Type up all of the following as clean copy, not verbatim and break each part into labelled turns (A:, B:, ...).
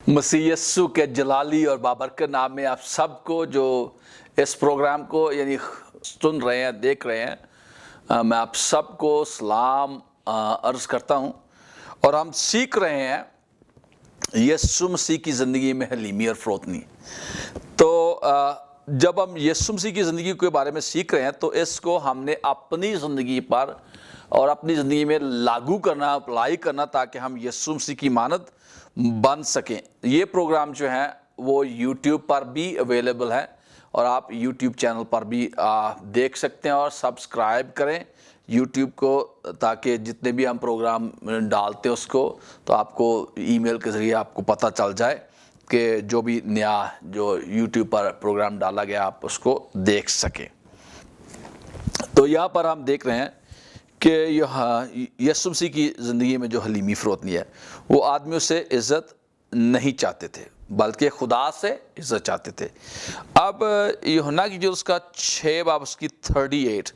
A: مسیح یسوع کے جلالی اور بابرکت نام میں آپ سب کو جو اس پروگرام کو یعنی سن رہے ہیں دیکھ رہے ہیں، میں آپ سب کو سلام عرض کرتا ہوں۔ اور ہم سیکھ رہے ہیں یسوع مسیح کی زندگی میں حلیمی اور فروتنی۔ تو جب ہم یسوع مسیح کی زندگی کے بارے میں سیکھ رہے ہیں تو اس کو ہم نے اپنی زندگی پر اور اپنی زندگی میں لاگو کرنا، اپلائی کرنا، تاکہ ہم یسوع مسیح کی مانند بن سکیں۔ یہ پروگرام جو ہیں وہ یوٹیوب پر بھی اویلیبل ہے اور آپ یوٹیوب چینل پر بھی دیکھ سکتے ہیں، اور سبسکرائب کریں یوٹیوب کو، تاکہ جتنے بھی ہم پروگرام ڈالتے ہیں اس کو تو آپ کو ای میل کے ذریعے آپ کو پتہ چل جائے کہ جو بھی نیا جو یوٹیوب پر پروگرام ڈالا گیا آپ اس کو دیکھ سکیں۔ تو یہاں پر ہم دیکھ رہے ہیں کہ یسوع مسیح کی زندگی میں جو حلیمی فروتنی ہے، وہ آدمیوں سے عزت نہیں چاہتے تھے بلکہ خدا سے عزت چاہتے تھے۔ اب یوحنا کی جو اس کا 6 باب اس کی 38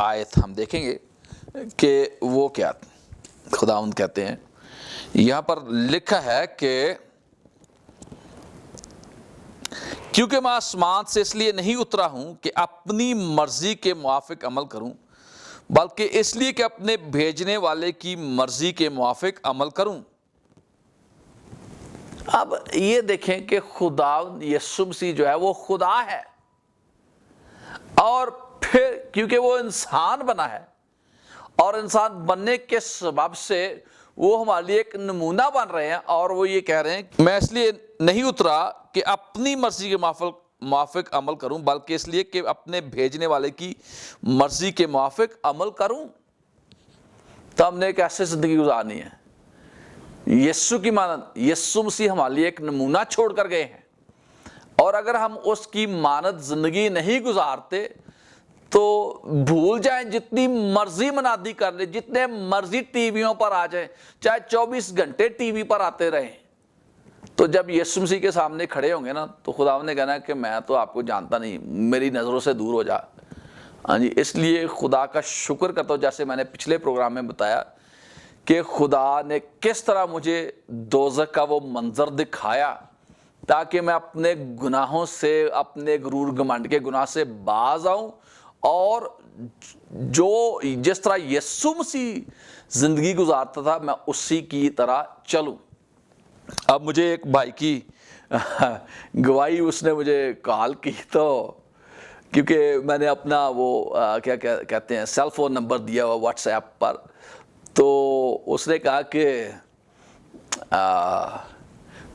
A: آیت ہم دیکھیں گے کہ وہ کیا خداوند کہتے ہیں۔ یہاں پر لکھا ہے کہ کیونکہ میں آسمان سے اس لیے نہیں اترا ہوں کہ اپنی مرضی کے موافق عمل کروں، بلکہ اس لیے کہ اپنے بھیجنے والے کی مرضی کے موافق عمل کروں۔ اب یہ دیکھیں کہ خدا یسوع مسیح جو ہے وہ خدا ہے، اور پھر کیونکہ وہ انسان بنا ہے اور انسان بننے کے سبب سے وہ ہمارے لیے ایک نمونہ بن رہے ہیں، اور وہ یہ کہہ رہے ہیں میں اس لیے نہیں اترا کہ اپنی مرضی کے موافق عمل کروں، بلکہ اس لیے کہ اپنے بھیجنے والے کی مرضی کے موافق عمل کروں۔ تو ہم نے ایک ایسے زندگی گزارنی ہے یسوع کی مانند۔ یسوع مسیح ہمارے لیے ایک نمونہ چھوڑ کر گئے ہیں، اور اگر ہم اس کی مانند زندگی نہیں گزارتے تو بھول جائیں، جتنی مرضی منادی کر لیں، جتنے مرضی ٹی ویوں پر آ جائیں، چاہے 24 گھنٹے ٹی وی پر آتے رہیں، تو جب یسوع مسیح کے سامنے کھڑے ہوں گے نا تو خدا نے کہنا کہ میں تو آپ کو جانتا نہیں، میری نظروں سے دور ہو جا۔ ہاں جی، اس لیے خدا کا شکر کرتا ہوں، جیسے میں نے پچھلے پروگرام میں بتایا کہ خدا نے کس طرح مجھے دوزخ کا وہ منظر دکھایا تاکہ میں اپنے گناہوں سے، اپنے غرور گھمنڈ کے گناہ سے باز آؤں، اور جس طرح یسوع مسیح زندگی گزارتا تھا میں اسی کی طرح چلوں۔ اب مجھے ایک بھائی کی گواہی اس نے مجھے کال کی، تو کیونکہ میں نے اپنا وہ کیا کہتے ہیں سیل فون نمبر دیا ہوا واٹس ایپ پر، تو اس نے کہا کہ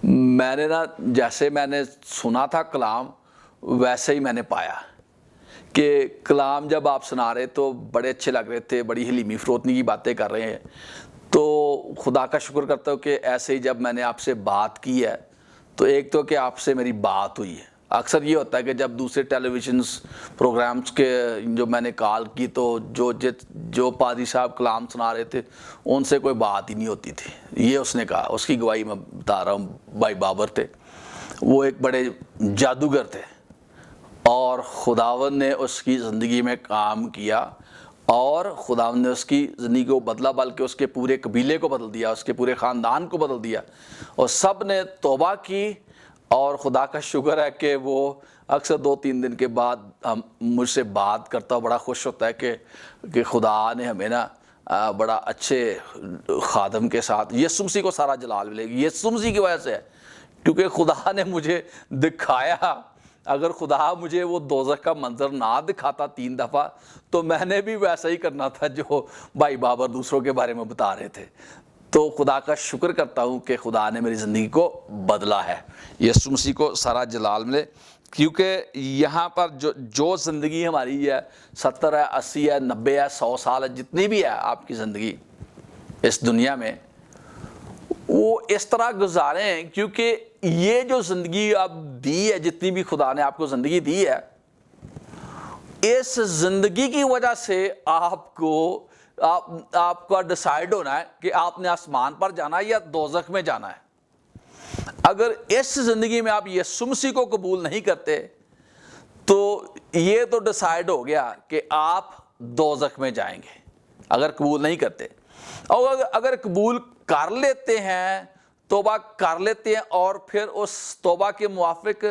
A: میں نے نا جیسے میں نے سنا تھا کلام ویسے ہی میں نے پایا کہ کلام جب آپ سنا رہے تو بڑے اچھے لگ رہے تھے، بڑی حلیمی فروتنی کی باتیں کر رہے ہیں۔ تو خدا کا شکر کرتا ہوں کہ ایسے ہی جب میں نے آپ سے بات کی ہے تو ایک تو کہ آپ سے میری بات ہوئی ہے۔ اکثر یہ ہوتا ہے کہ جب دوسرے ٹیلی ویژنس پروگرامز کے جو میں نے کال کی تو جو پادری صاحب کلام سنا رہے تھے ان سے کوئی بات ہی نہیں ہوتی تھی۔ یہ اس نے کہا، اس کی گواہی میں بتا رہا ہوں۔ بھائی بابر تھے، وہ ایک بڑے جادوگر تھے، اور خداوند نے اس کی زندگی میں کام کیا، اور خداوند نے اس کی زندگی کو بدلا، بلکہ اس کے پورے قبیلے کو بدل دیا، اس کے پورے خاندان کو بدل دیا، اور سب نے توبہ کی۔ اور خدا کا شکر ہے کہ وہ اکثر 2-3 دن کے بعد مجھ سے بات کرتا، بڑا خوش ہوتا ہے کہ خدا نے ہمیں نا بڑا اچھے خادم کے ساتھ، یسوع مسیح کو سارا جلال ملے گی یسوع مسیح کی وجہ سے ہے، کیونکہ خدا نے مجھے دکھایا۔ اگر خدا مجھے وہ دوزخ کا منظر نہ دکھاتا 3 دفعہ تو میں نے بھی ویسا ہی کرنا تھا جو بھائی بابر دوسروں کے بارے میں بتا رہے تھے۔ تو خدا کا شکر کرتا ہوں کہ خدا نے میری زندگی کو بدلا ہے۔ یسوع مسیح کو سارا جلال ملے، کیونکہ یہاں پر جو زندگی ہماری ہے 70 ہے، 80 ہے، 90 ہے، 100 سال ہے، جتنی بھی ہے آپ کی زندگی اس دنیا میں، وہ اس طرح گزاریں کیونکہ یہ جو زندگی آپ دی ہے، جتنی بھی خدا نے آپ کو زندگی دی ہے، اس زندگی کی وجہ سے آپ کا ڈیسائیڈ ہونا ہے کہ آپ نے آسمان پر جانا ہے یا دوزخ میں جانا ہے۔ اگر اس زندگی میں آپ یسوع مسیح کو قبول نہیں کرتے تو یہ تو ڈیسائیڈ ہو گیا کہ آپ دوزخ میں جائیں گے اگر قبول نہیں کرتے، اور اگر قبول کر لیتے ہیں توبہ کر لیتے ہیں اور پھر اس توبہ کے موافق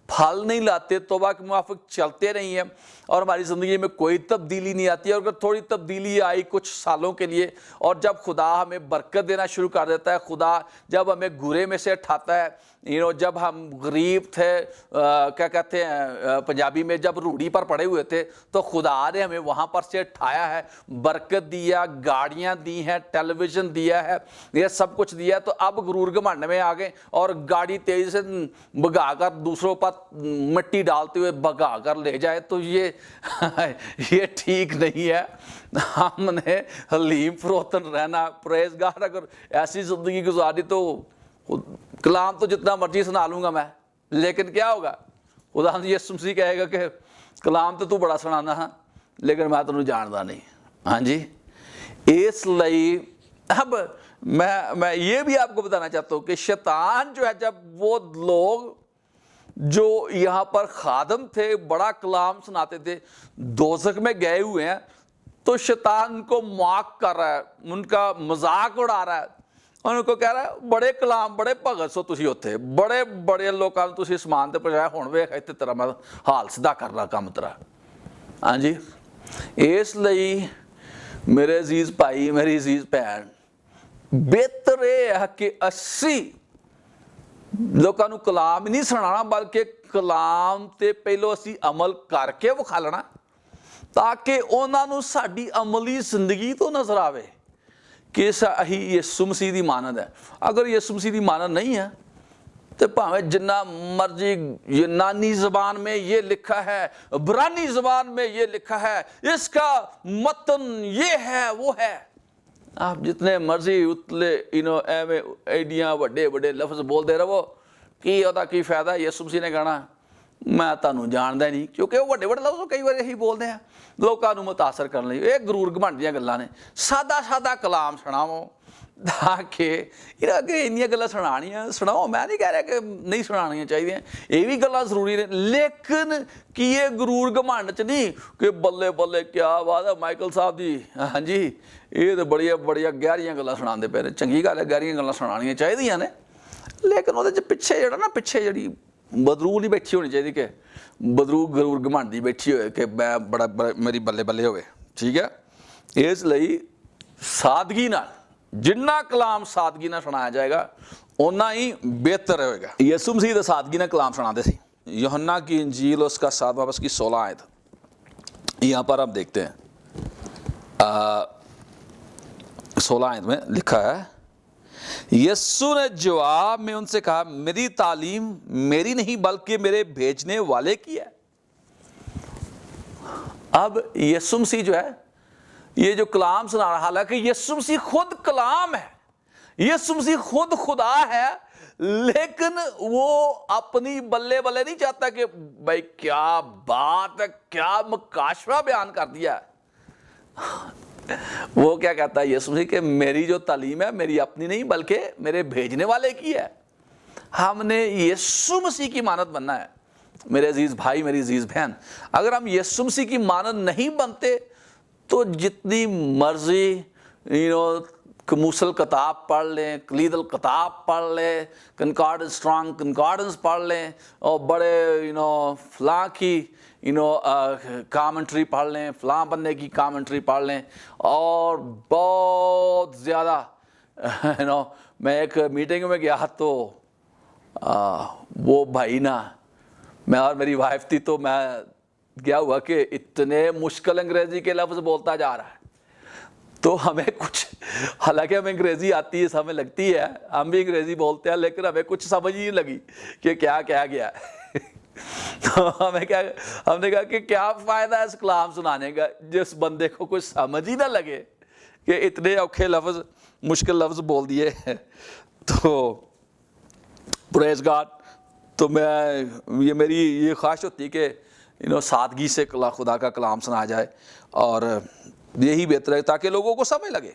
A: پھل نہیں لاتے, توبہ کے موافق چلتے نہیں ہیں اور ہماری زندگی میں کوئی تبدیلی نہیں آتی ہے, اور اگر تھوڑی تبدیلی آئی کچھ سالوں کے لیے, اور جب خدا ہمیں برکت دینا شروع کر دیتا ہے, خدا جب ہمیں گھرے میں سے اٹھاتا ہے, جب ہم غریب تھے, کیا کہتے ہیں پنجابی میں, جب روڑی پر پڑے ہوئے تھے, تو خدا نے ہمیں وہاں پر سے اٹھایا ہے, برکت دیا, گاڑیاں دی ہیں, ٹیلی ویژن دیا ہے, یہ سب کچھ دیا ہے. تو اب غرور گھمنڈ میں آ گئے اور گاڑی تیزی سے بھگا کر دوسروں پر مٹی ڈالتے ہوئے بھگا کر لے جائے, تو یہ ٹھیک نہیں ہے. ہم نے حلیم فروتن رہنا, پریز گاڈ. اگر ایسی زندگی گزاری تو کلام تو جتنا مرضی سنا لوں گا میں, لیکن کیا ہوگا؟ خدا یسوع مسیح کہے گا کہ کلام تو بڑا سنانا ہے لیکن میں تمہیں جانتا نہیں. ہاں جی, اس لیے اب میں یہ بھی آپ کو بتانا چاہتا ہوں کہ شیطان جو ہے, جب وہ لوگ جو یہاں پر خادم تھے, بڑا کلام سناتے تھے, دوزخ میں گئے ہوئے ہیں, تو شیطان کو موک کر رہا ہے, ان کا مذاق اڑا رہا ہے, ان کو کہہ رہا ہے بڑے کلام بڑے بھگت سو تسی ہوتے, بڑے بڑے لوگوں نے تسی سمان تے پہنچایا, ہن ویکھ اتنے تیرا میں حال سیدھا کر رہا کام تیرا. ہاں جی, اس لیے میرے عزیز بھائی, میری عزیز بہن, بہتر یہ ہے کہ اسی لوگوں کو کلام نہیں سنانا, بلکہ کلام تے پہلو اسی عمل کر کے وکھا لینا, تاکہ انہاں نوں ساڈی عملی زندگی تو نظر آوے کہ اہی یسوع مسیح دی مانند ہے. اگر یسوع مسیح دی مانند نہیں ہے تو پاویں جنہ مرضی یونانی زبان میں یہ لکھا ہے, عبرانی زبان میں یہ لکھا ہے, اس کا متن یہ ہے وہ ہے, آپ جتنے مرضی اتلے ایویں ایڈیاں وڈے وڈے لفظ بول دے رہو, کی ہوتا کی فائدہ؟ یسوع مسیح نے کہنا میں تانوں جاندا نہیں, کیونکہ وہ وڈے وڈے لفظ کئی بار یہی بولتے ہیں لوگوں کو متاثر کرنے لئی. یہ غرور گھمنڈ دیاں گلاں نے. سادہ سادہ کلام سناؤ تاکہ انیاں گلاں سناؤ. میں نہیں کہہ رہا کہ نہیں سنانیاں چاہیے, یہ بھی گلاں ضروری نے, لیکن کہ یہ غرور گھمنڈ چ نہیں کہ بلے بلے کیا بات ہے مائیکل صاحب جی, ہاں جی یہ تو بڑی بڑی گہریاں گلاں سناندے پے نے. چنگی گل ہے, گہریاں گلاں سنانیاں چاہیے نے, لیکن وہ پیچھے جڑا نا پیچھے جڑی بدرو نہیں بیٹھی ہونی چاہیے کہ بدرو غرور گھمنڈ دی بیٹھی ہوئے کہ میں بڑا میری بلے بلے ہوئے. ٹھیک ہے, اس لیے سادگی نال جنہ کلام سادگی نہ سنایا جائے گا اتنا ہی بہتر ہوئے گا. یسوع مسیح تو سادگی نہ کلام سناتے تھے. یوحنا کی انجیل اس کا 7 باب کی 16 آیت, یہاں پر ہم دیکھتے ہیں 16 آیت میں لکھا ہے, یسوع نے جواب میں ان سے کہا میری تعلیم میری نہیں بلکہ میرے بھیجنے والے کی ہے. اب یسوع مسیح جو ہے یہ جو کلام سنا رہا, حالانکہ یسوع مسیح خود کلام ہے, یسوع مسیح خود خدا ہے, لیکن وہ اپنی بلے بلے نہیں چاہتا کہ بھائی کیا بات ہے, کیا مکاشفہ بیان کر دیا ہے. وہ کیا کہتا ہے یسوع مسیح کہ میری جو تعلیم ہے میری اپنی نہیں بلکہ میرے بھیجنے والے کی ہے. ہم نے یسوع مسیح کی مانند بننا ہے. میرے عزیز بھائی, میری عزیز بہن, اگر ہم یسوع مسیح کی مانند نہیں بنتے تو جتنی مرضی کموسل کتاب پڑھ لیں, کلید الکتاب پڑھ لیں, کنکارڈنس اسٹرانگ کنکارڈنس پڑھ لیں, اور بڑے فلاں کی کامنٹری پڑھ لیں, فلاں بندے کی کامنٹری پڑھ لیں, اور بہت زیادہ میں ایک میٹنگ میں گیا تو وہ بھائی نا, میں اور میری وائف تھی, تو میں کیا ہوا کہ اتنے مشکل انگریزی کے لفظ بولتا جا رہا ہے, تو ہمیں کچھ, حالانکہ ہمیں انگریزی آتی ہے, ہمیں لگتی ہے ہم بھی انگریزی بولتے ہیں, لیکن ہمیں کچھ سمجھ ہی نہیں لگی کہ کیا کہا گیا ہے. تو ہم نے کہا کہ کیا فائدہ ہے اس کلام سنانے کا جس بندے کو کچھ سمجھ ہی نہ لگے کہ اتنے اوکھے لفظ مشکل لفظ بول دیے. تو پریز گاڈ, تو میں یہ میری یہ خواہش ہوتی کہ سادگی سے خدا کا کلام سنا جائے, اور یہی بہتر ہے تاکہ لوگوں کو سمجھ لگے.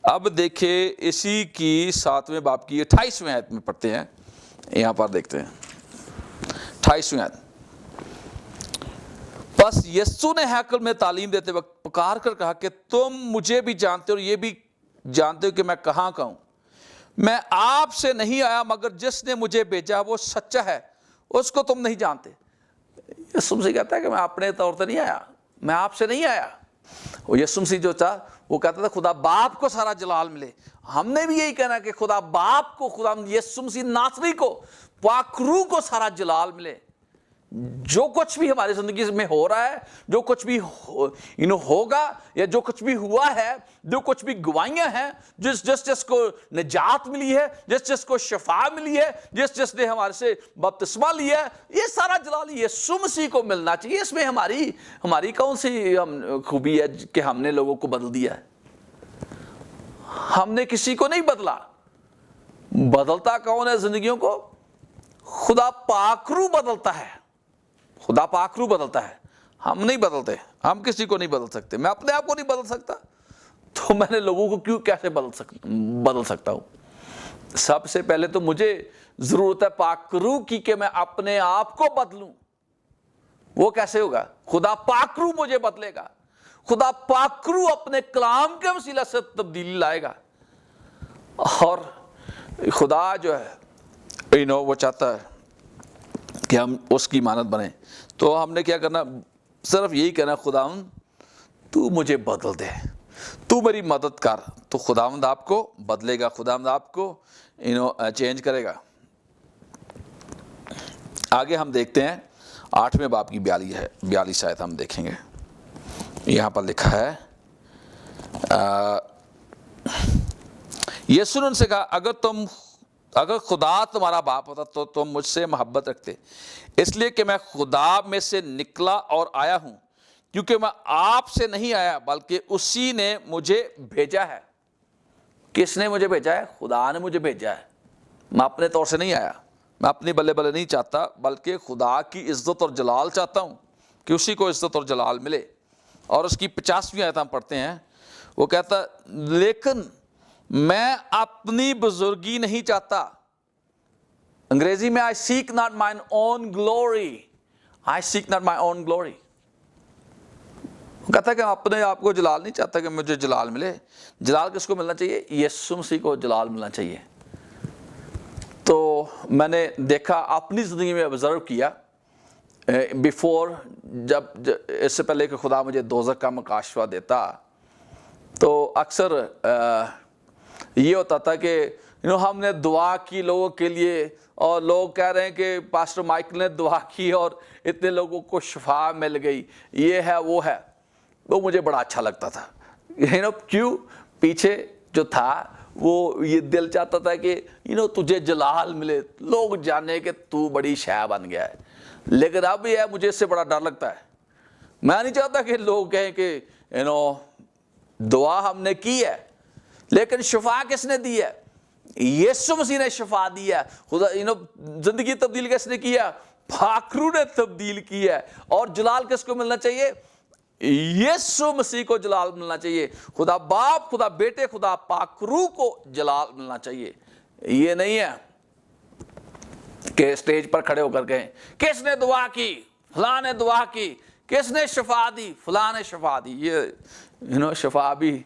A: اب دیکھیں اسی کی 7ویں باب کی 28ویں آیت میں پڑھتے ہیں, یہاں پر دیکھتے ہیں 28ویں آیت. بس یسوع نے ہیکل میں تعلیم دیتے وقت پکار کر کہا کہ تم مجھے بھی جانتے ہو اور یہ بھی جانتے ہو کہ میں کہاں کا ہوں. میں آپ سے نہیں آیا مگر جس نے مجھے بھیجا وہ سچا ہے، اس کو تم نہیں جانتے۔ یسوع مسیح کہتا ہے کہ میں اپنے طور سے نہیں آیا، میں آپ سے نہیں آیا۔ وہ یسوع مسیح جو تھا وہ کہتا تھا خدا باپ کو سارا جلال ملے۔ ہم نے بھی یہی کہنا کہ خدا باپ کو، خدا یسوع مسیح ناصری کو، پاک روح کو سارا جلال ملے۔ جو کچھ بھی ہماری زندگی میں ہو رہا ہے، جو کچھ بھی ہوگا، یا جو کچھ بھی ہوا ہے، جو کچھ بھی گوائیاں ہیں، جس کو نجات ملی ہے، جس کو شفا ملی ہے، جس نے ہمارے سے بپتسمہ لیا ہے، یہ سارا جلال یسوع مسیح کو ملنا چاہیے۔ اس میں ہماری کون سی خوبی ہے کہ ہم نے لوگوں کو بدل دیا ہے؟ ہم نے کسی کو نہیں بدلا۔ بدلتا کون ہے زندگیوں کو؟ خدا پاک روح بدلتا ہے، خدا پاک روح بدلتا ہے۔ ہم نہیں بدلتے، ہم کسی کو نہیں بدل سکتے۔ میں اپنے آپ کو نہیں بدل سکتا تو میں نے لوگوں کو کیسے بدل سکتا ہوں؟ سب سے پہلے تو مجھے ضرورت ہے پاک روح کی کہ میں اپنے آپ کو بدلوں۔ وہ کیسے ہوگا؟ خدا پاک روح مجھے بدلے گا، خدا پاک روح اپنے کلام کے وسیلہ سے تبدیلی لائے گا۔ اور خدا جو ہے وہ چاہتا ہے کہ ہم اس کی مانند بنیں۔ تو ہم نے کیا کرنا؟ صرف یہی کہنا، خداوند تو مجھے بدل دے، تو میری مدد کر۔ تو خداوند آپ کو بدلے گا، خداوند آپ کو چینج کرے گا۔ آگے ہم دیکھتے ہیں 8ویں باب کی 42 آیت ہم دیکھیں گے۔ یہاں پر لکھا ہے، یسوع نے ان سے کہا اگر خدا تمہارا باپ ہوتا تو تم مجھ سے محبت رکھتے، اس لیے کہ میں خدا میں سے نکلا اور آیا ہوں، کیونکہ میں آپ سے نہیں آیا بلکہ اسی نے مجھے بھیجا ہے۔ کس نے مجھے بھیجا ہے؟ خدا نے مجھے بھیجا ہے۔ میں اپنے طور سے نہیں آیا، میں اپنی بلے بلے نہیں چاہتا، بلکہ خدا کی عزت اور جلال چاہتا ہوں کہ اسی کو عزت اور جلال ملے۔ اور اس کی 50ویں آیت ہم پڑھتے ہیں، وہ کہتا لیکن میں اپنی بزرگی نہیں چاہتا۔ انگریزی میں I seek not my own glory. I seek not my own glory. وہ کہتا ہے کہ میں اپنے آپ کو جلال نہیں چاہتا کہ مجھے جلال ملے۔ جلال کس کو ملنا چاہیے؟ یسوع مسیح کو جلال ملنا چاہیے۔ تو میں نے دیکھا، اپنی زندگی میں آبزرو کیا، بیفور جب اس سے پہلے کہ خدا مجھے دوزخ کا مکاشفہ دیتا، تو اکثر یہ ہوتا تھا کہ ہم نے دعا کی لوگوں کے لیے، اور لوگ کہہ رہے ہیں کہ پاسٹر مائیکل نے دعا کی اور اتنے لوگوں کو شفا مل گئی، یہ ہے وہ ہے۔ وہ مجھے بڑا اچھا لگتا تھا۔ کیوں؟ پیچھے جو تھا وہ یہ دل چاہتا تھا کہ تجھے جلال ملے، لوگ جانے کہ تو بڑی شے بن گیا ہے۔ لیکن اب یہ ہے، مجھے اس سے بڑا ڈر لگتا ہے۔ میں نہیں چاہتا کہ لوگ کہیں کہ دعا ہم نے کی ہے، لیکن شفا کس نے دی ہے؟ یسوع مسیح نے شفا دی ہے۔ خدا زندگی تبدیل کس نے کیا؟ پاک روح نے تبدیل کی ہے۔ اور جلال کس کو ملنا چاہیے؟ یسوع مسیح کو جلال ملنا چاہیے۔ خدا باپ، خدا بیٹے، خدا پاک روح کو جلال ملنا چاہیے۔ یہ نہیں ہے کہ اسٹیج پر کھڑے ہو کر کہیں کس نے دعا کی؟ فلاں نے دعا کی۔ کس نے شفا دی؟ فلاں نے شفا دی۔ یہ شفا بھی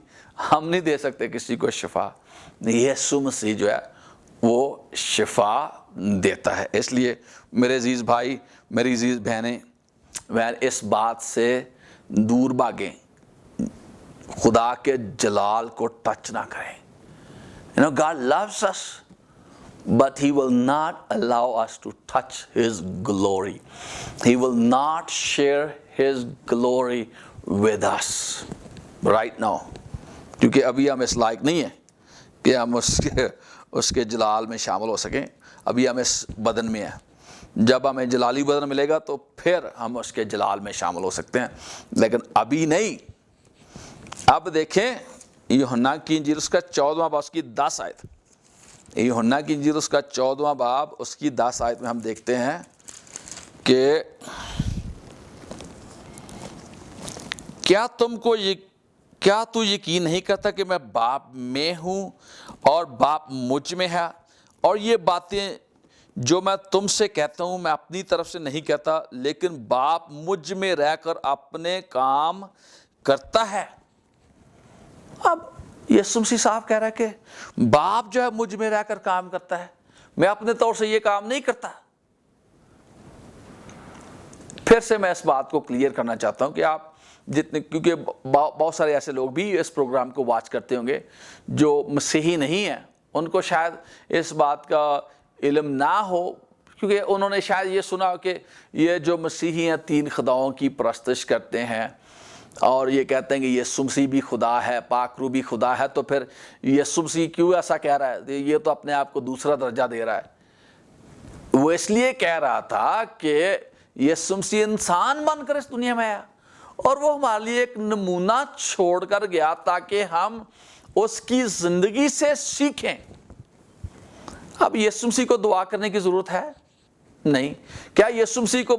A: ہم نہیں دے سکتے کسی کو شفا۔ یسوع مسیح جو ہے وہ شفا دیتا ہے۔ اس لیے میرے عزیز بھائی، میری عزیز بہنیں، اس بات سے دور بھاگیں، خدا کے جلال کو ٹچ نہ کریں۔ God loves us, but he will not allow us to touch his glory. He will not share his glory with us right now. کیونکہ ابھی ہم اس لائق نہیں ہیں کہ ہم اس کے جلال میں شامل ہو سکیں۔ ابھی ہم اس بدن میں ہیں۔ جب ہمیں جلالی بدن ملے گا تو پھر ہم اس کے جلال میں شامل ہو سکتے ہیں، لیکن ابھی نہیں۔ اب دیکھیں یوحنا کی انجیل اس کا 14واں باب اس کی 10 آیت۔ یوحنا کی انجیل اس کا 14واں باب اس کی 10 آیت میں ہم دیکھتے ہیں کہ کیا تو یقین نہیں کرتا کہ میں باپ میں ہوں اور باپ مجھ میں ہے؟ اور یہ باتیں جو میں تم سے کہتا ہوں میں اپنی طرف سے نہیں کہتا، لیکن باپ مجھ میں رہ کر اپنے کام کرتا ہے۔ اب یسوع مسیح صاحب کہہ رہا ہے کہ باپ جو ہے مجھ میں رہ کر کام کرتا ہے، میں اپنے طور سے یہ کام نہیں کرتا۔ پھر سے میں اس بات کو کلیئر کرنا چاہتا ہوں کہ آپ جتنے، کیونکہ بہت سارے ایسے لوگ بھی اس پروگرام کو واچ کرتے ہوں گے جو مسیحی نہیں ہیں، ان کو شاید اس بات کا علم نہ ہو، کیونکہ انہوں نے شاید یہ سنا ہو کہ یہ جو مسیحی ہیں 3 خداؤں کی پرستش کرتے ہیں اور یہ کہتے ہیں کہ یسوع مسیح بھی خدا ہے، پاک روح بھی خدا ہے، تو پھر یسوع مسیح کیوں ایسا کہہ رہا ہے؟ یہ تو اپنے آپ کو دوسرا درجہ دے رہا ہے۔ وہ اس لیے کہہ رہا تھا کہ یسوع مسیح انسان بن کر اس دنیا میں آیا اور وہ ہمارے لیے ایک نمونہ چھوڑ کر گیا تاکہ ہم اس کی زندگی سے سیکھیں۔ اب یسوع مسیح کو دعا کرنے کی ضرورت ہے؟ نہیں۔ کیا یسوع مسیح کو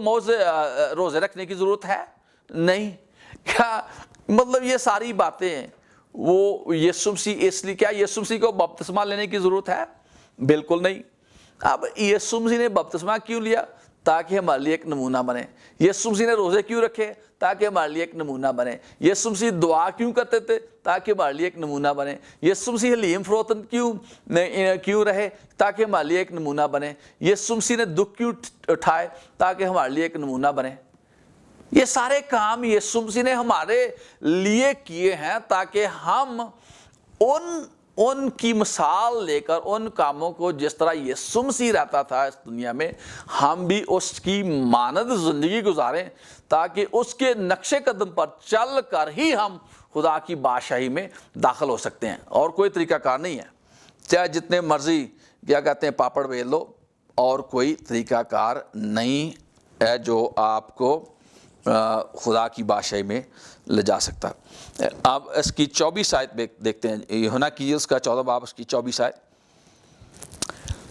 A: روزے رکھنے کی ضرورت ہے؟ نہیں۔ کیا مطلب یہ ساری باتیں ہیں وہ یسوع مسیح، اس لیے کیا یسوع مسیح کو بپتسمہ لینے کی ضرورت ہے؟ بالکل نہیں۔ اب یسوع مسیح نے بپتسمہ کیوں لیا؟ تاکہ ہمارے لیے ایک نمونہ بنے۔ یسوع مسیح نے روزے کیوں رکھے؟ تاکہ ہمارے لیے ایک نمونہ بنے۔ یسوع مسیح دعا کیوں کرتے تھے؟ تاکہ ہمارے لیے ایک نمونہ بنے۔ یسوع مسیح حلیم فروتن کیوں رہے؟ تاکہ ہمارے لیے ایک نمونہ بنے۔ یسوع مسیح نے دکھ کیوں اٹھائے؟ تاکہ ہمارے لیے ایک نمونہ بنے۔ یہ سارے کام یسوع مسیح نے ہمارے لیے کیے ہیں تاکہ ہم ان کی مثال لے کر ان کاموں کو، جس طرح یسوع مسیح رہتا تھا اس دنیا میں، ہم بھی اس کی مانند زندگی گزاریں تاکہ اس کے نقش قدم پر چل کر ہی ہم خدا کی بادشاہی میں داخل ہو سکتے ہیں۔ اور کوئی طریقہ کار نہیں ہے، چاہے جتنے مرضی کیا کہتے ہیں پاپڑ بیل لو، اور کوئی طریقہ کار نہیں ہے جو آپ کو خدا کی بادشاہی میں لے جا سکتا۔ اب اس کی 24 آیت دیکھتے ہیں، یوحنا کی اس کا 14 باب اس کی 24 آیت۔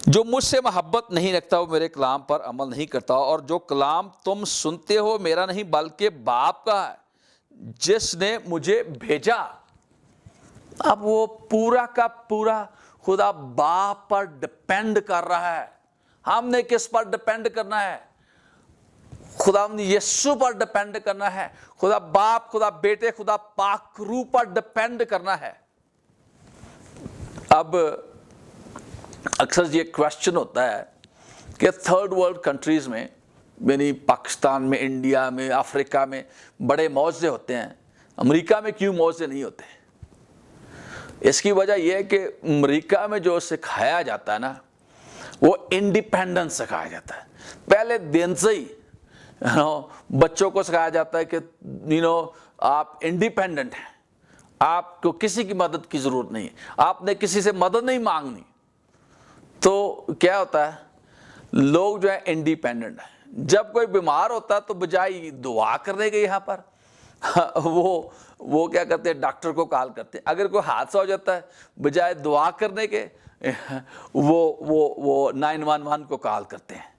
A: جو مجھ سے محبت نہیں رکھتا وہ میرے کلام پر عمل نہیں کرتا، اور جو کلام تم سنتے ہو میرا نہیں بلکہ باپ کا ہے جس نے مجھے بھیجا۔ اب وہ پورا کا پورا خدا باپ پر ڈپینڈ کر رہا ہے۔ ہم نے کس پر ڈپینڈ کرنا ہے؟ خدا یسوع پر ڈپینڈ کرنا ہے۔ خدا باپ، خدا بیٹے، خدا پاک روح پر ڈپینڈ کرنا ہے۔ اب اکثر یہ کوشچن ہوتا ہے کہ تھرڈ ورلڈ کنٹریز میں، یعنی پاکستان میں، انڈیا میں، افریقہ میں بڑے معجزے ہوتے ہیں، امریکہ میں کیوں معجزے نہیں ہوتے؟ اس کی وجہ یہ ہے کہ امریکہ میں جو سکھایا جاتا ہے نا، وہ انڈیپینڈنس سکھایا جاتا ہے۔ پہلے دن سے ہی بچوں کو سکھایا جاتا ہے کہ آپ انڈیپینڈنٹ ہیں، آپ کو کسی کی مدد کی ضرورت نہیں ہے، آپ نے کسی سے مدد نہیں مانگنی۔ تو کیا ہوتا ہے، لوگ جو ہے انڈیپینڈنٹ ہیں۔ جب کوئی بیمار ہوتا ہے تو بجائے دعا کرنے کے یہاں پر وہ کیا کرتے ہیں، ڈاکٹر کو کال کرتے ہیں۔ اگر کوئی حادثہ ہو جاتا ہے بجائے دعا کرنے کے وہ 911 کو کال کرتے ہیں۔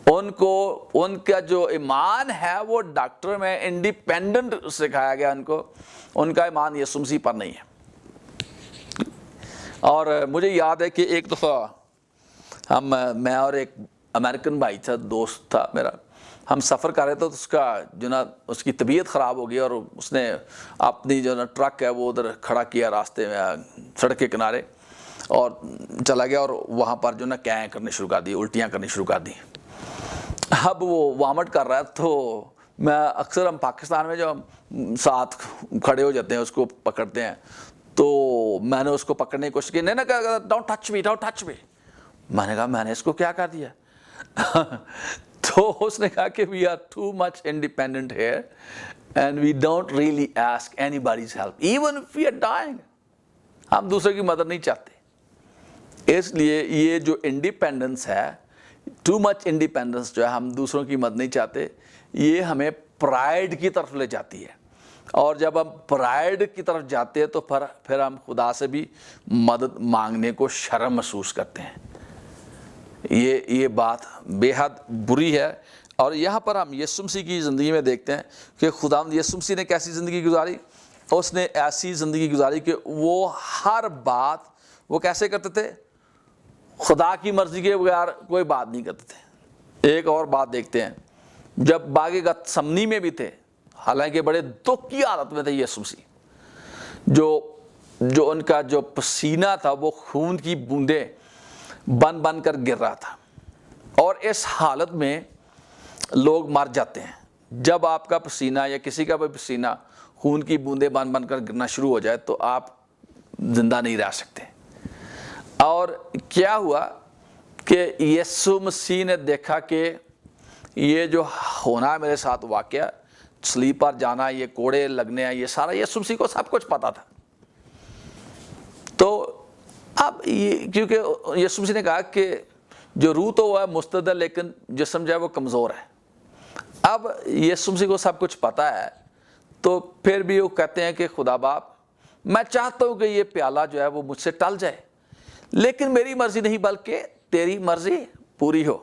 A: ان کا جو ایمان ہے وہ ڈاکٹر میں انڈیپینڈنٹ سکھایا گیا ان کو، ان کا ایمان یسوع مسیح پر نہیں ہے۔ اور مجھے یاد ہے کہ ایک دفعہ میں اور ایک امریکن بھائی تھا، دوست تھا میرا، ہم سفر کر رہے تھے تو اس کا جو نا اس کی طبیعت خراب ہو گئی اور اس نے اپنی جو نا ٹرک ہے وہ ادھر کھڑا کیا راستے میں، سڑک کے کنارے، اور چلا گیا اور وہاں پر جو نا کییں کرنے شروع کر دی، الٹیاں کرنی شروع کر دی۔ اب وہ وامٹ کر رہا ہے تو میں اکثر، ہم پاکستان میں جو ہم ساتھ کھڑے ہو جاتے ہیں اس کو پکڑتے ہیں، تو میں نے اس کو پکڑنے کی کوشش کی، نہیں کہا don't touch me, don't touch me. میں نے کہا میں نے اس کو کیا کر دیا؟ تو اس نے کہا کہ we are too much independent here and we don't really ask anybody's help even if we are dying۔ ہم دوسرے کی مدد نہیں چاہتے، اس لیے یہ جو انڈیپینڈنس ہے، ٹو مچ انڈیپینڈنس جو ہے، ہم دوسروں کی مدد نہیں چاہتے، یہ ہمیں پرائیڈ کی طرف لے جاتی ہے، اور جب ہم پرائیڈ کی طرف جاتے ہیں تو پھر ہم خدا سے بھی مدد مانگنے کو شرم محسوس کرتے ہیں۔ یہ بات بے حد بری ہے۔ اور یہاں پر ہم یسوع مسیح کی زندگی میں دیکھتے ہیں کہ خداوند یسوع مسیح نے کیسی زندگی گزاری۔ اس نے ایسی زندگی گزاری کہ وہ ہر بات وہ کیسے کرتے تھے، خدا کی مرضی کے بغیر کوئی بات نہیں کرتے تھے۔ ایک اور بات دیکھتے ہیں، جب باغ گتسمنی میں بھی تھے، حالانکہ بڑے دکھ کی حالت میں تھے یسوع مسیح، جو جو ان کا جو پسینہ تھا وہ خون کی بوندیں بن بن کر گر رہا تھا، اور اس حالت میں لوگ مر جاتے ہیں۔ جب آپ کا پسینہ یا کسی کا بھی پسینہ خون کی بوندیں بن بن کر گرنا شروع ہو جائے تو آپ زندہ نہیں رہ سکتے۔ اور کیا ہوا کہ یسوع مسیح نے دیکھا کہ یہ جو ہونا ہے میرے ساتھ واقعہ، صلیب پر جانا، یہ کوڑے لگنے ہیں، یہ سارا یسوع مسیح کو سب کچھ پتا تھا۔ تو اب یہ کیونکہ یسوع مسیح نے کہا کہ جو روح تو وہ ہے مستعد، لیکن جسم جو ہے وہ کمزور ہے۔ اب یسوع مسیح کو سب کچھ پتا ہے، تو پھر بھی وہ کہتے ہیں کہ خدا باپ، میں چاہتا ہوں کہ یہ پیالہ جو ہے وہ مجھ سے ٹل جائے، لیکن میری مرضی نہیں بلکہ تیری مرضی پوری ہو۔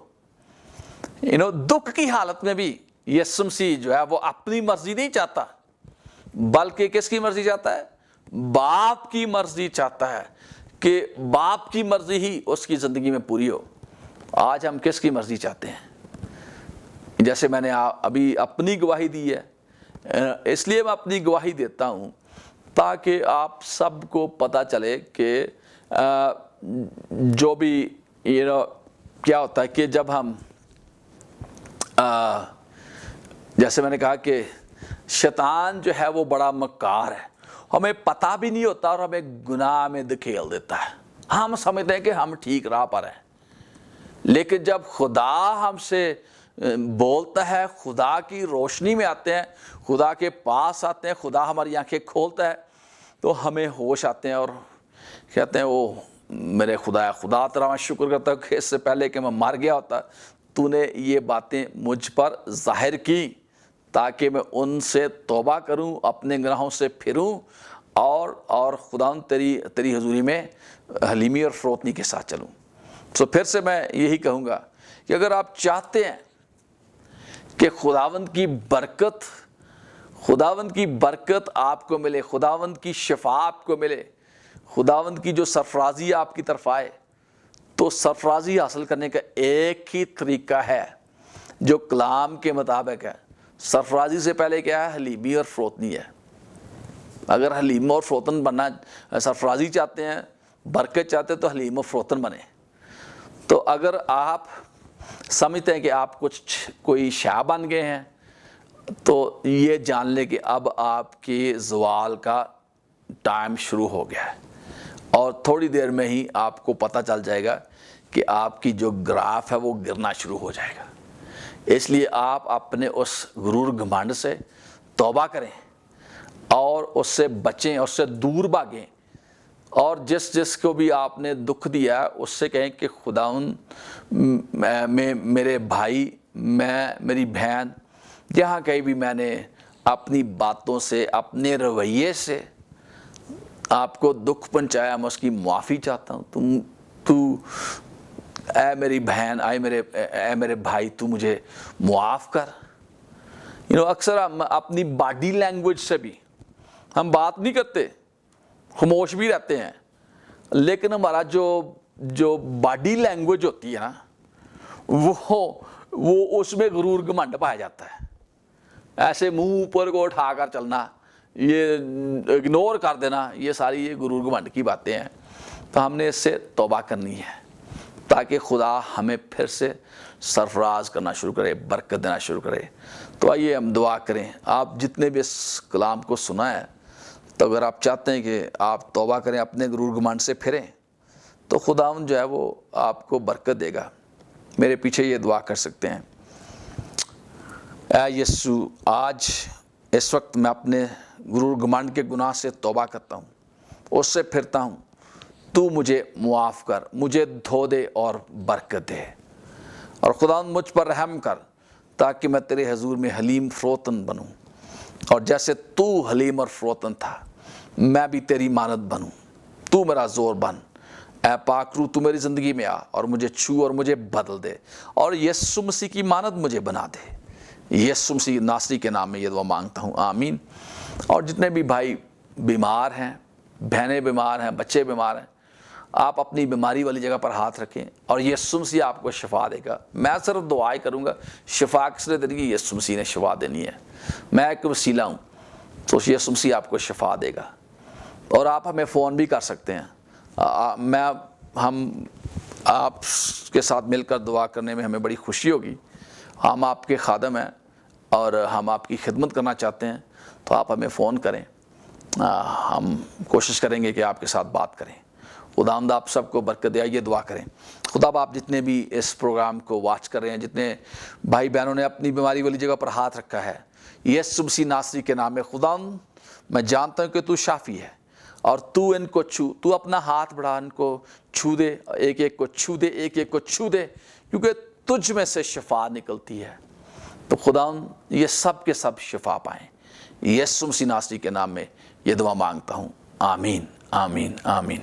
A: دکھ کی حالت میں بھی یسوع مسیح جو ہے وہ اپنی مرضی نہیں چاہتا، بلکہ کس کی مرضی چاہتا ہے؟ باپ کی مرضی چاہتا ہے، کہ باپ کی مرضی ہی اس کی زندگی میں پوری ہو۔ آج ہم کس کی مرضی چاہتے ہیں؟ جیسے میں نے ابھی اپنی گواہی دی ہے، اس لیے میں اپنی گواہی دیتا ہوں تاکہ آپ سب کو پتہ چلے کہ جو بھی کیا ہوتا ہے کہ جب ہم جیسے میں نے کہا کہ شیطان جو ہے وہ بڑا مکار ہے، ہمیں پتہ بھی نہیں ہوتا اور ہمیں گناہ میں دھکیل دیتا ہے۔ ہم سمجھتے ہیں کہ ہم ٹھیک راہ پر ہیں، لیکن جب خدا ہم سے بولتا ہے، خدا کی روشنی میں آتے ہیں، خدا کے پاس آتے ہیں، خدا ہماری آنکھیں کھولتا ہے، تو ہمیں ہوش آتے ہیں اور کہتے ہیں او میرے خدا تیرا میں شکر کرتا ہوں کہ اس سے پہلے کہ میں مر گیا ہوتا تو نے یہ باتیں مجھ پر ظاہر کی تاکہ میں ان سے توبہ کروں، اپنے گناہوں سے پھروں اور خدا تیری حضوری میں حلیمی اور فروتنی کے ساتھ چلوں۔ تو پھر سے میں یہی کہوں گا کہ اگر آپ چاہتے ہیں کہ خداوند کی برکت آپ کو ملے، خداوند کی شفا آپ کو ملے، خداوند کی جو سرفرازی آپ کی طرف آئے، تو سرفرازی حاصل کرنے کا ایک ہی طریقہ ہے جو کلام کے مطابق ہے۔ سرفرازی سے پہلے کیا ہے؟ حلیمی اور فروتنی ہے۔ اگر حلیم اور فروتن بننا، سرفرازی چاہتے ہیں، برکت چاہتے ہیں، تو حلیم اور فروتن بنے۔ تو اگر آپ سمجھتے ہیں کہ آپ کوئی شاہ بن گئے ہیں، تو یہ جان لیں کہ اب آپ کے زوال کا ٹائم شروع ہو گیا ہے، اور تھوڑی دیر میں ہی آپ کو پتہ چل جائے گا کہ آپ کی جو گراف ہے وہ گرنا شروع ہو جائے گا۔ اس لیے آپ اپنے اس غرور گھمنڈ سے توبہ کریں اور اس سے بچیں، اس سے دور بھاگیں، اور جس کو بھی آپ نے دکھ دیا اس سے کہیں کہ خداوند میرے بھائی، میری بہن، جہاں کہیں بھی میں نے اپنی باتوں سے، اپنے رویے سے آپ کو دکھ پہنچایا، میں اس کی معافی چاہتا ہوں۔ تو اے میری بہن، اے میرے بھائی، تو مجھے معاف کر۔ اکثر ہم اپنی باڈی لینگویج سے بھی ہم بات نہیں کرتے، خاموش بھی رہتے ہیں، لیکن ہمارا جو باڈی لینگویج ہوتی ہے نا، وہ اس میں غرور گھمنڈ پایا جاتا ہے۔ ایسے منہ اوپر کو اٹھا کر چلنا، یہ اگنور کر دینا، یہ ساری یہ غرور گھمنڈ کی باتیں ہیں۔ تو ہم نے اس سے توبہ کرنی ہے تاکہ خدا ہمیں پھر سے سرفراز کرنا شروع کرے، برکت دینا شروع کرے۔ تو آئیے ہم دعا کریں۔ آپ جتنے بھی اس کلام کو سنا ہے، تو اگر آپ چاہتے ہیں کہ آپ توبہ کریں، اپنے غرور گھمنڈ سے پھریں، تو خداوند جو ہے وہ آپ کو برکت دے گا۔ میرے پیچھے یہ دعا کر سکتے ہیں۔ اے یسوع، آج اس وقت میں اپنے غرور گھمنڈ کے گناہ سے توبہ کرتا ہوں، اس سے پھرتا ہوں۔ تو مجھے معاف کر، مجھے دھو دے اور برکت دے، اور خداوند مجھ پر رحم کر تاکہ میں تیرے حضور میں حلیم فروتن بنوں، اور جیسے تو حلیم اور فروتن تھا میں بھی تیری مانند بنوں۔ تو میرا زور بن، اے پاک روح، تو میری زندگی میں آ اور مجھے چھو اور مجھے بدل دے، اور یسوع مسیح کی مانند مجھے بنا دے۔ یسوع مسیح ناصری کے نام میں یہ دعا مانگتا ہوں، آمین۔ اور جتنے بھی بھائی بیمار ہیں، بہنیں بیمار ہیں، بچے بیمار ہیں، آپ اپنی بیماری والی جگہ پر ہاتھ رکھیں اور یسوع مسیح آپ کو شفا دے گا۔ میں صرف دعائیں کروں گا، شفا کس نے دینی ہے؟ یسوع مسیح نے شفا دینی ہے۔ میں ایک وسیلہ ہوں، تو یسوع مسیح آپ کو شفا دے گا۔ اور آپ ہمیں فون بھی کر سکتے ہیں. ہم آپ کے ساتھ مل کر دعا کرنے میں ہمیں بڑی خوشی ہوگی. ہم آپ کے خادم ہیں اور ہم آپ کی خدمت کرنا چاہتے ہیں, تو آپ ہمیں فون کریں, ہم کوشش کریں گے کہ آپ کے ساتھ بات کریں. خداوند آپ سب کو برکت دے. آئیے دعا کریں. خدا آپ جتنے بھی اس پروگرام کو واچ کر رہے ہیں, جتنے بھائی بہنوں نے اپنی بیماری والی جگہ پر ہاتھ رکھا ہے, یسوع مسیح ناصری کے نام میں خداوند میں جانتا ہوں کہ تو شافی ہے, اور تو ان کو تو اپنا ہاتھ بڑھا, ان کو چھو دے, ایک ایک کو چھو دے, ایک ایک کو چھو دے, کیونکہ تجھ میں سے شفا نکلتی ہے. تو خداوند یہ سب کے سب شفا پائیں. یسوع مسیح ناصری کے نام میں یہ دعا مانگتا ہوں. آمین, آمین, آمین.